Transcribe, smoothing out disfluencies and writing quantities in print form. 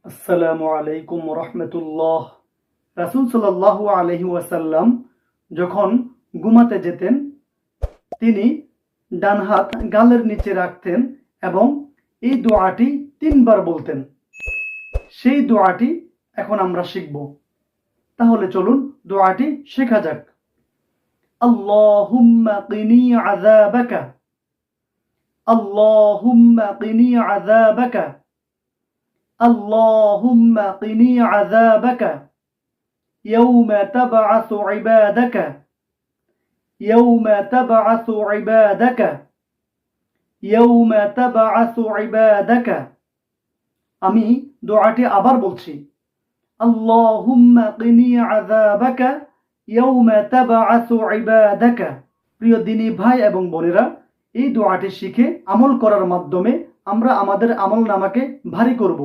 আসসালামু আলাইকুম রহমতুল্লাহ। রাসূল সাল্লাল্লাহু আলাইহি ওয়াসাল্লাম যখন ঘুমাতে যেতেন তিনি ডান হাত গালের নিচে রাখতেন এবং এই দোয়াটি 3 বার বলতেন। সেই দোয়াটি এখন আমরা শিখব। তাহলে চলুন দোয়াটি শেখা যাক। আল্লাহুম্মা কিনি আযাবাকা, আল্লাহুম্মা কিনি আযাবাকা, اللهم قني عذابك يوم تبعث عبادك، يوم تبعث عبادك، يوم تبعث عبادك। আমি দোয়াটি আবার বলছি। আল্লাহুম্মা কিনি আযাবাকা ইয়াউমা তাবআসু ইবাদাকা। প্রিয় দিনী ভাই এবং বোনেরা, এই দোয়াটি শিখে আমল করার মাধ্যমে আমরা আমাদের আমলনামাকে ভারী করব।